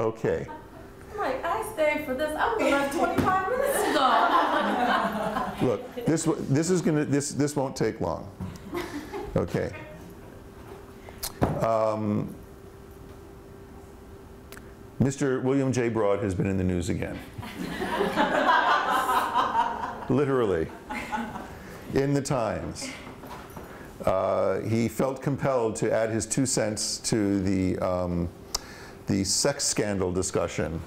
Okay. I'm like, I stayed for this. I was left 25 minutes ago. Look, this won't take long. Okay. Mr. William J. Broad has been in the news again. Literally. In the Times. He felt compelled to add his 2 cents to the sex scandal discussion.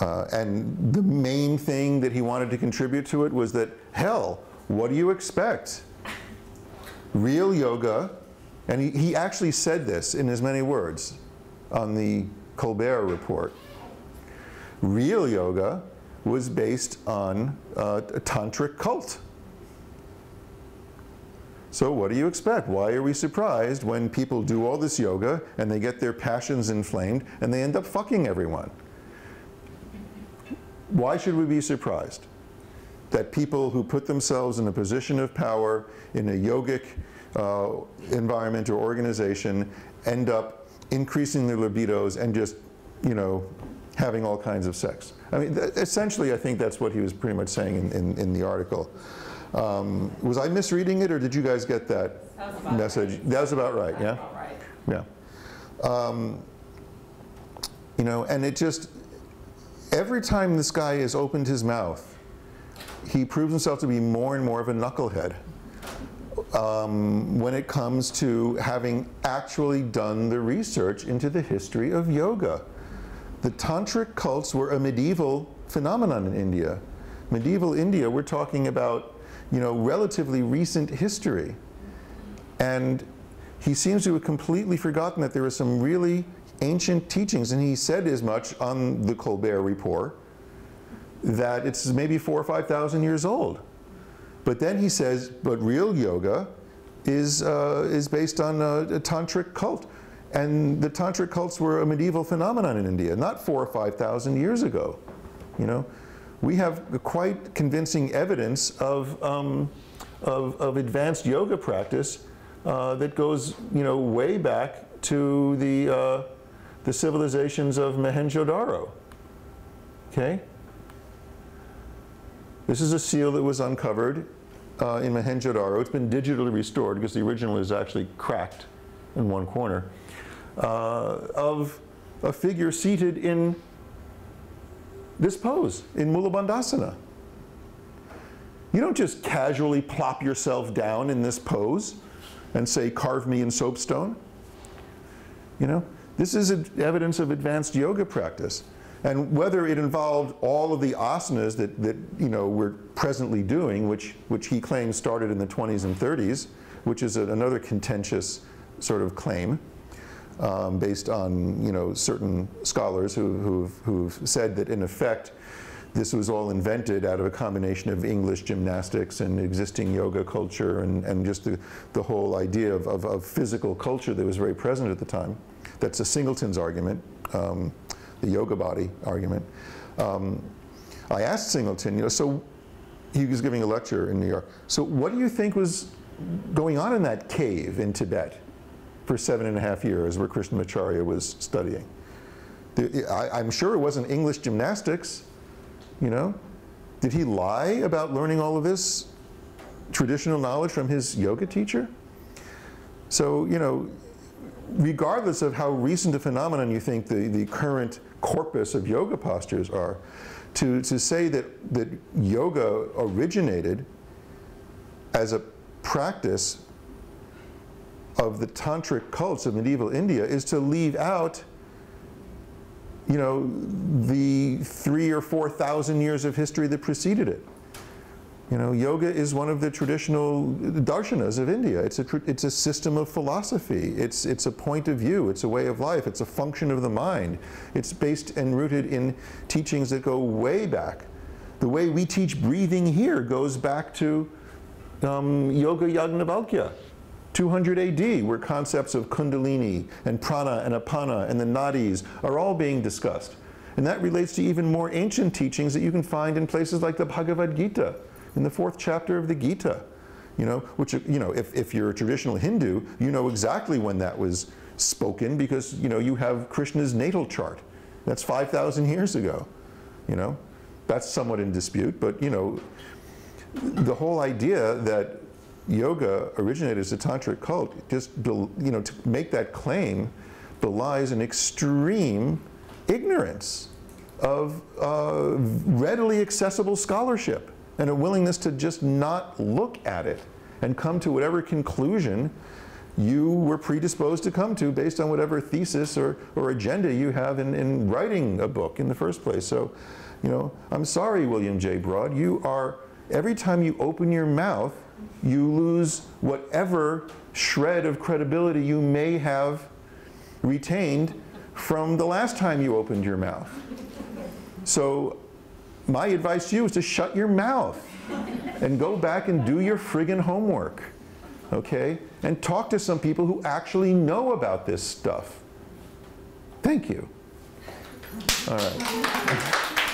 And the main thing that he wanted to contribute to it was that, hell, what do you expect? Real yoga, and he actually said this in as many words on the Colbert Report. Real yoga was based on a tantric cult. So what do you expect? Why are we surprised when people do all this yoga and they get their passions inflamed and they end up fucking everyone? Why should we be surprised that people who put themselves in a position of power in a yogic environment or organization end up increasing their libidos and just, you know, having all kinds of sex? I mean, essentially, I think that's what he was pretty much saying in the article. Was I misreading it, or did you guys get that message? Right. That was about right, yeah? About right. Yeah. You know, and it just, every time this guy has opened his mouth, he proves himself to be more and more of a knucklehead when it comes to having actually done the research into the history of yoga. The tantric cults were a medieval phenomenon in India. Medieval India, we're talking about, you know, relatively recent history. And he seems to have completely forgotten that there are some really ancient teachings, and he said as much on the Colbert Report, that it's maybe 4,000 or 5,000 years old. But then he says, but real yoga is based on a tantric cult. And the tantric cults were a medieval phenomenon in India, not 4,000 or 5,000 years ago. You know, we have quite convincing evidence of advanced yoga practice that goes, you know, way back to the civilizations of Mohenjo-Daro. Okay? This is a seal that was uncovered in Mohenjo-Daro. It's been digitally restored because the original is actually cracked in one corner, of a figure seated in this pose, in Mula Bandhasana. You don't just casually plop yourself down in this pose and say, carve me in soapstone. You know, this is evidence of advanced yoga practice. And whether it involved all of the asanas that you know, we're presently doing, which he claims started in the 20s and 30s, which is another contentious sort of claim, based on, you know, certain scholars who've said that in effect this was all invented out of a combination of English gymnastics and existing yoga culture and just the whole idea of physical culture that was very present at the time. That's a Singleton's argument, the yoga body argument. I asked Singleton, you know, so he was giving a lecture in New York, so what do you think was going on in that cave in Tibet for 7.5 years where Krishnamacharya was studying? I'm sure it wasn't English gymnastics, you know? Did he lie about learning all of this traditional knowledge from his yoga teacher? So, you know, regardless of how recent a phenomenon you think the current corpus of yoga postures are, to say that yoga originated as a practice of the tantric cults of medieval India is to leave out, you know, the 3,000 or 4,000 years of history that preceded it. You know, yoga is one of the traditional darshanas of India. It's a system of philosophy. It's a point of view. It's a way of life. It's a function of the mind. It's based and rooted in teachings that go way back. The way we teach breathing here goes back to Yoga Yagnavalkya, 200 AD, where concepts of kundalini and prana and apana and the nadis are all being discussed. And that relates to even more ancient teachings that you can find in places like the Bhagavad Gita, in the 4th chapter of the Gita, you know, which, you know, if you're a traditional Hindu, you know exactly when that was spoken because, you know, you have Krishna's natal chart. That's 5,000 years ago, you know. That's somewhat in dispute, but, you know, the whole idea that yoga originated as a tantric cult, just, you know, to make that claim belies an extreme ignorance of readily accessible scholarship and a willingness to just not look at it and come to whatever conclusion you were predisposed to come to based on whatever thesis or agenda you have in writing a book in the first place. So, you know, I'm sorry, William J. Broad, you are, every time you open your mouth, you lose whatever shred of credibility you may have retained from the last time you opened your mouth. So my advice to you is to shut your mouth and go back and do your friggin' homework, okay? And talk to some people who actually know about this stuff. Thank you. All right.